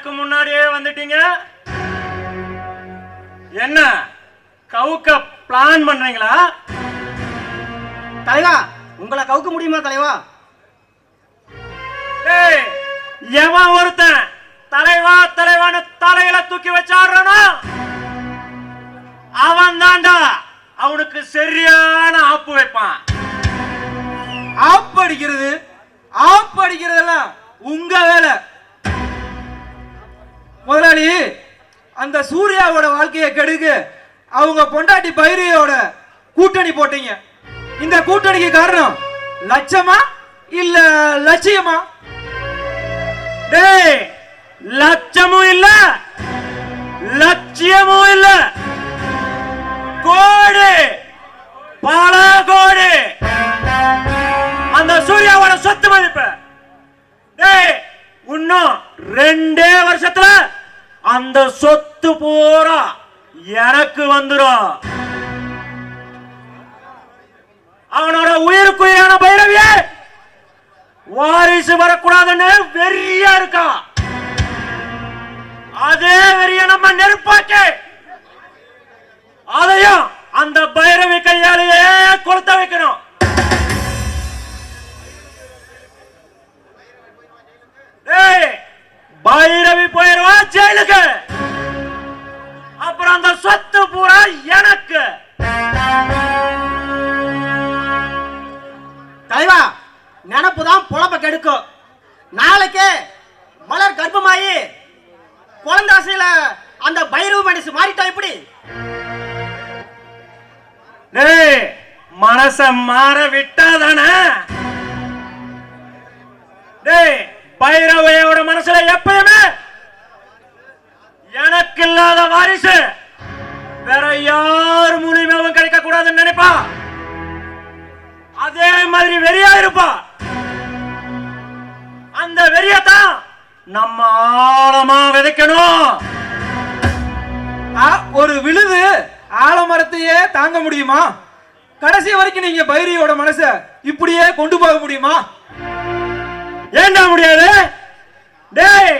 எனக்கு முன்னாடியே வந்துட்டீங்க. என்ன கவுக்க பிளான் பண்றீங்களா? தலைவா, உங்களை கவுக்க முடியுமா தலைவா? ஏய், எவன் ஒருத்தன் தலைவா தலைவான தலையில தூக்கி வச்சாடுறானோ அவன் தாண்டா அவனுக்கு சரியான ஆப்பு வைப்பான். ஆப் அடிக்கிறதெல்லாம் உங்க வேலை. முதலாளி, அந்த சூர்யாவோட வாழ்க்கையை கெடுக்க அவங்க பொண்டாட்டி பைரியோட கூட்டணி போட்டீங்க. இந்த கூட்டணிக்கு காரணம் லட்சமா இல்ல லட்சியமா? டேய், லட்சமும் இல்ல லட்சியமும் இல்ல, கோடி பல கோடி அந்த சூர்யாவோட சொத்து மதிப்பு. டேய், இன்னும் 2 வருஷத்துல அந்த சொத்து பூரா எனக்கு வந்துடும். அவனோட உயிருக்குயிரான பைரவிய வாரிசு வரக்கூடாதுன்னு வெறியா இருக்கான். அதே வெறிய நம்ம நெருப்பாக்கி அதையும் அந்த பைரவி கையாலேயே கொளுத்த வைக்கணும். பைரவி போயிருவா ஜெயிலுக்கு, அப்புறம் அந்த சொத்து பூரா எனக்கு. தலைவா, நினப்புதான் பொழப்ப கெடுக்கும். நாளைக்கே மலர் கர்ப்பமாயி குழந்தாசையில அந்த பைரவ மனசு மாறிட்டா இப்படி? மனச மாற விட்டாதானே? பைரவையோட மனசுல எப்பயுமே எனக்கு இல்லாத வாரிசு வேற யார் மூலியமாவும் கிடைக்க கூடாதுன்னு நினைப்பா. அதே மாதிரி வெறியா இருப்பா. அந்த வெறியத்தான் நம்ம ஆழமா விதைக்கணும். ஒரு விழுது ஆலமரத்தையே தாங்க முடியுமா? கடைசி வரைக்கும் நீங்க பைரியோட மனச இப்படியே கொண்டு போக முடியுமா? ஏண்டா முடியாது? டேய்,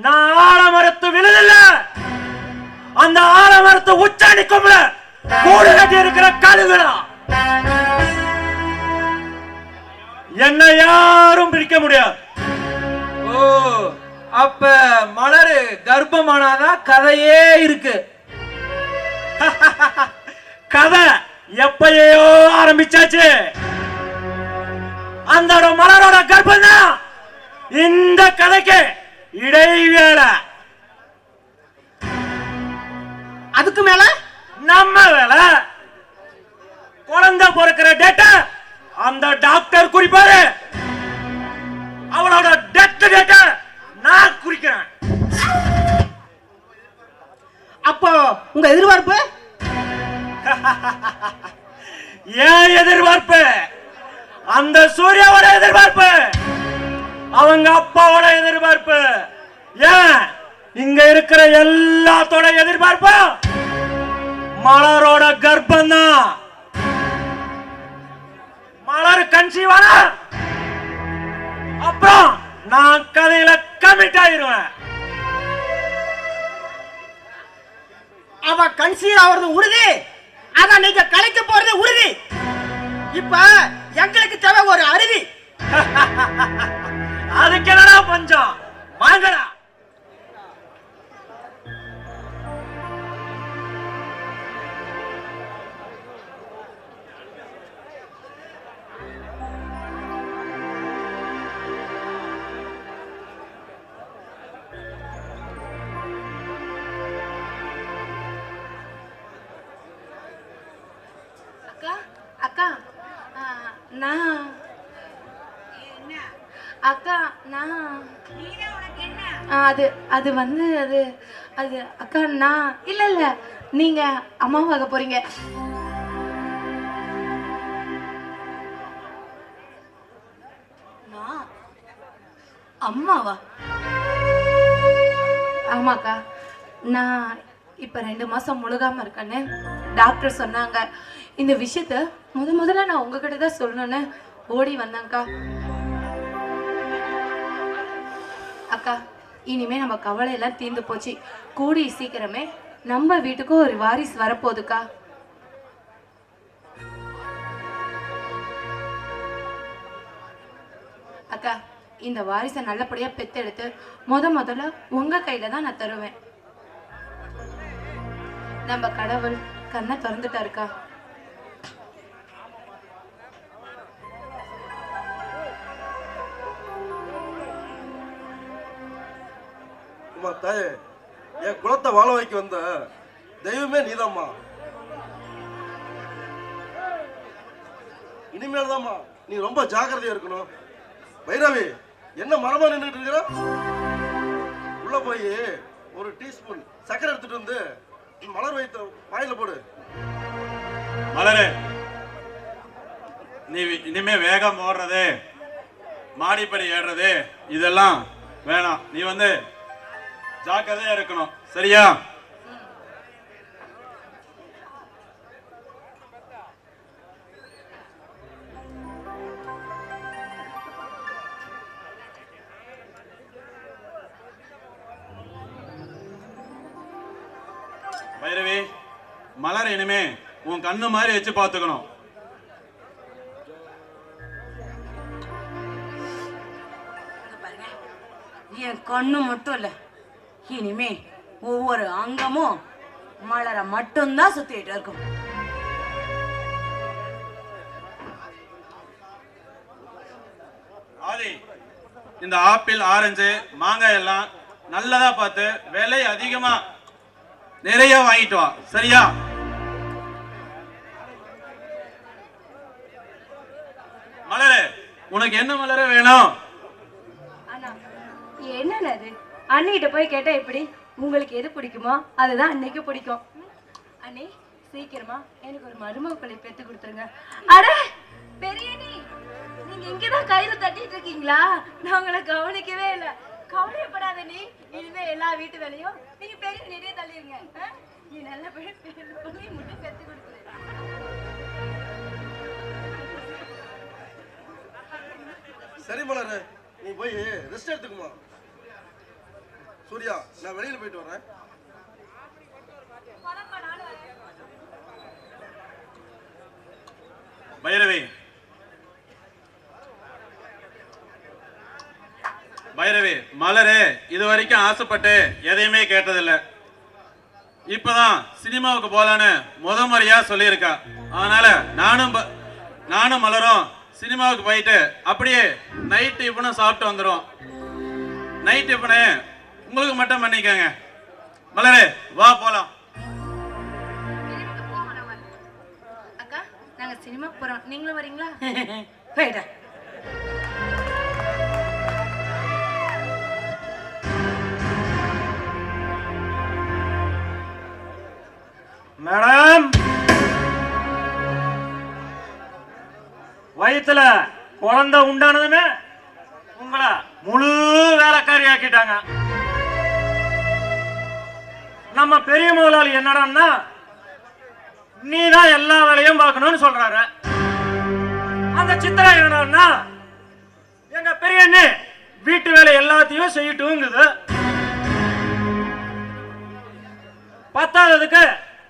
நான் ஆலமரத்து விழுதில்ல, அந்த ஆலமரத்து உச்சாணி கொம்புல கூடு கட்டி இருக்கிற கழுகுடா. என்ன யாரும் பிரிக்க முடியாது. ஓ, அப்ப மலரு கர்ப்பமானாதான் கதையே இருக்கு. கதை எப்பயோ ஆரம்பிச்சாச்சு. அந்த மலரோட கர்ப்பம் தான் இந்த கதைக்கு இடைவேளை. அதுக்கு மேல நம்ம வேலை. குழந்தை பிறக்கிற டேட்டா அந்த டாக்டர் குறிப்பாரு, அவளோட டெத் டேட்டா நான் குறிக்கிறேன். அப்போ உங்க எதிர்பார்ப்பு? ஏன் எதிர்பார்ப்பு? அந்த சூர்யாவோட எதிர்பார்ப்பு, அவங்க அப்பாவோட எதிர்பார்ப்பு, ஏன் இங்க இருக்கிற எல்லாத்தோட எதிர்பார்ப்பு மலரோட கர்ப்பம் தான். மலர் கன்சீவான அப்புறம் நான் கதையில கமிட் ஆயிருவேன். அவ கன்சீவ் ஆவறது உறுதி, அத நீங்க கலைக்க போறது உறுதி. இப்ப எங்களுக்கு தேவை ஒரு அருவி. அதுக்கு என்னடா பஞ்சம்? வாங்கடா. அக்கா, நான் அக்கா நான் அது அது வந்து அது அது அக்கா நான் இல்ல இல்ல நீங்க அம்மாவாக போறீங்க. நான் அம்மாவா? ஆமாக்கா, நான் இப்ப 2 மாசம் முழுகாம இருக்கேன்னு டாக்டர் சொன்னாங்க. இந்த விஷயத்த முதல்ல நான் உங்ககிட்ட தான் சொல்லணும்னு ஓடி வந்தேன்க்கா. அக்கா, இனிமே நம்ம கவலை எல்லாம் தீர்ந்து போச்சு. கூடி சீக்கிரமே நம்ம வீட்டுக்கும் ஒரு வாரிசு வரப்போகுதுக்கா. அக்கா, இந்த வாரிசை நல்லபடியா பெத்தெடுத்து முதல்ல உங்க கையில தான் நான் தருவேன். நம்ம கடவுள் கண்ணை திறந்துட்டாருக்கா. தாயே, என் குலத்தை வாழ வைக்க வந்த தெய்வமே நீதாம்மா. இனிமேல் தாம்மா நீ ரொம்ப ஜாக்கிரதையா இருக்கணும். பைரவி, என்ன மரமா நின்றுட்டு இருக்கிற? உள்ள போய் ஒரு டீஸ்பூன் சக்கரை எடுத்துட்டு வந்து மலர் வைத்த வாயில போடு. மலரு, நீ இனிமே வேகம் ஓடுறது, மாடிப்படி ஏறுறது இதெல்லாம் வேணாம். நீ வந்து ஜாக்கிரதையா இருக்கணும், சரியா? பைரவி, மலர் இனிமே உன் கண்ணு மாதிரி வச்சு பார்த்துக்கணும். என் கண்ணு மட்டும் இல்ல, இனிமே ஒவ்வொரு அங்கமும் மலர மட்டும்தான் சுத்திட்டு இருக்கும். ஆதி, இந்த ஆப்பிள், ஆரஞ்சு, மாங்காய் எல்லாம் நல்லதா பார்த்து விலை அதிகமா நிறைய வாங்கிட்டு வா, சரியா? மலரே, உனக்கு என்ன மலர வேணும்? என்னன்னு அது அண்ணிகிட்ட போய் கேட்டா எப்படி? உங்களுக்கு எது பிடிக்குமோ அதுதான் அன்னைக்கு பிடிக்கும். அண்ணி, சீக்கிரமா எனக்கு ஒரு மருமக பிள்ளை பெத்து கொடுத்துருங்க. அட பெரியண்ணி, நீங்க இங்கதான் கையில தட்டிட்டு இருக்கீங்களா? நான் உங்களை கவனிக்கவே இல்லை. கவலைப்படாத நீ, இனிமே எல்லா வீட்டு வேலையும் நீங்க பெரிய நிறைய தள்ளிருங்க. நீ நல்ல பிள்ளை முட்டை பெத்து கொடுத்துரு. சரி மலரு, நீ போய் ரெஸ்ட் எடுத்துக்குமா. சூர்யா, நான் வெளியில போயிட்டு வரேன். பைரவி, பைரவி, மலரு இது வரைக்கும் ஆசைப்பட்டு எதையுமே கேட்டதில்லை. இப்பதான் சினிமாவுக்கு போலான்னு முறையா சொல்லியிருக்கா. அதனால நானும் மலரும் சினிமாவுக்கு போயிட்டு அப்படியே நைட் டிஃபனும் சாப்பிட்டு வந்துடும். நைட் டிஃபனு உங்களுக்கு மட்டும் பண்ணிக்கங்க. மலரு, வா போலாம். அக்கா, நாங்க சினிமா போறோம், நீங்களும் வரீங்களா? போயிட்டா. மேடம், வயிற்றுல குழந்தை உண்டானதுமே உங்களை முழு வேலைக்காரி ஆக்கிட்டாங்க. நம்ம பெரிய முதலாளி என்னடான்னா நீதான் எல்லா வேலையும் பார்க்கணும்னு சொல்றாரு. அந்த சித்திரை என்னடான்னா எங்க பெரிய அண்ணி வீட்டு வேலை எல்லாத்தையும் செய்யட்டுங்குது. பத்தாததுக்கு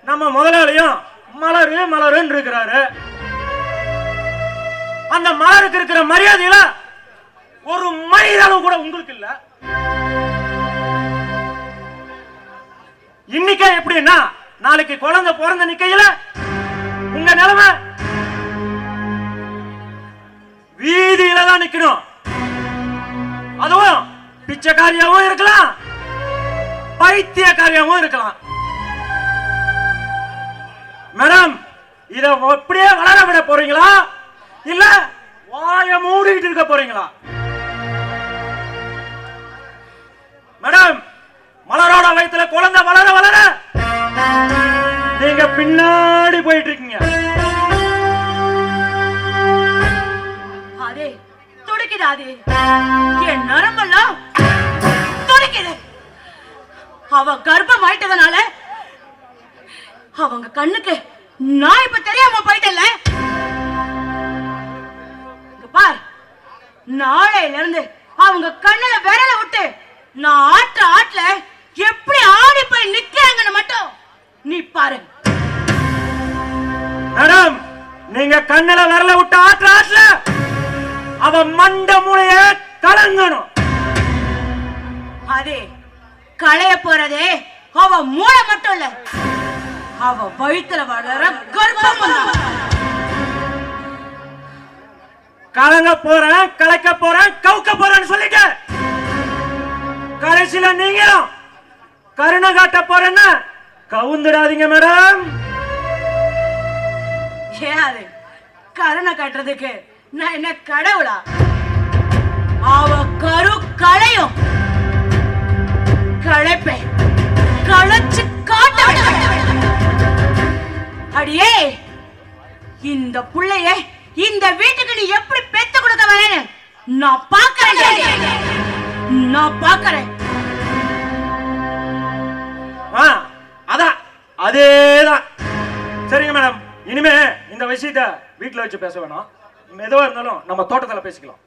நம்ம முதலாளியும் மலருன்னு இருக்கிறாரு. அந்த மலருக்கு இருக்கிற மரியாதையில ஒரு மனிதனும் கூட உங்களுக்கு இல்ல. இன்னைக்கே எப்படின்னா நாளைக்கு குழந்தை பிறந்த நிக்கையில உங்க நிலைமை வீதியில தான் நிக்கணும். அதுவும் பிச்சைக்காரியாவும் இருக்கலாம், பைத்தியக்காரியாவும் இருக்கலாம். மேடம், இத அப்படியே வளர விட போறீங்களா இல்ல வாய மூடிட்டு இருக்க போறீங்களா? மேடம், மலரோட வயித்துல குழந்தை வளர வளர நீங்க பின்னாடி போயிட்டு இருக்கீங்க. அதே துடிக்குது, அதே என் நரம்பெல்லாம் துடிக்குது. அவ கர்ப்பம் ஆயிட்டதுனால அவங்க கண்ணுக்கு நான் இப்ப தெரியாம போயிட்டல. பார், நாளையில இருந்து அவங்க கண்ணுல விரல விட்டு நான் ஆட்ல எப்படி ஆடி போய் நிக்கிறாங்கன்னு மட்டும் நீ பாரு. மேடம், நீங்க கண்ணுல விரல விட்டு ஆட்ல அவ மண்ட மூளைய கலங்கணும். அதே களைய போறதே அவ மூளை மட்டும் இல்ல, அவ வயித்துல வளர கர்ப்பம். கலங்க போறேன், கலைக்க போறேன், கவுக்க போறேன்னு சொல்லிட்டு கடைசியில நீங்களும் கருணை காட்ட போறேன்னு கவுந்துடாதீங்க மேடம். ஏன் கருணை காட்டுறதுக்கு நான் என்ன கடவுளா? அவ கரு களையும், களைப்பை களைச்சு காட்ட. அடியே, இந்த புள்ளைய இந்த வீட்டுக்கு நீ எப்படி பெத்து கொடுக்க வேணும் நான் பாக்குறேன். அதான் அதேதான். சரிங்க மேடம், இனிமே இந்த விஷயத்த வீட்டுல வச்சு பேச வேணாம். எதுவா இருந்தாலும் நம்ம தோட்டத்துல பேசிக்கலாம்.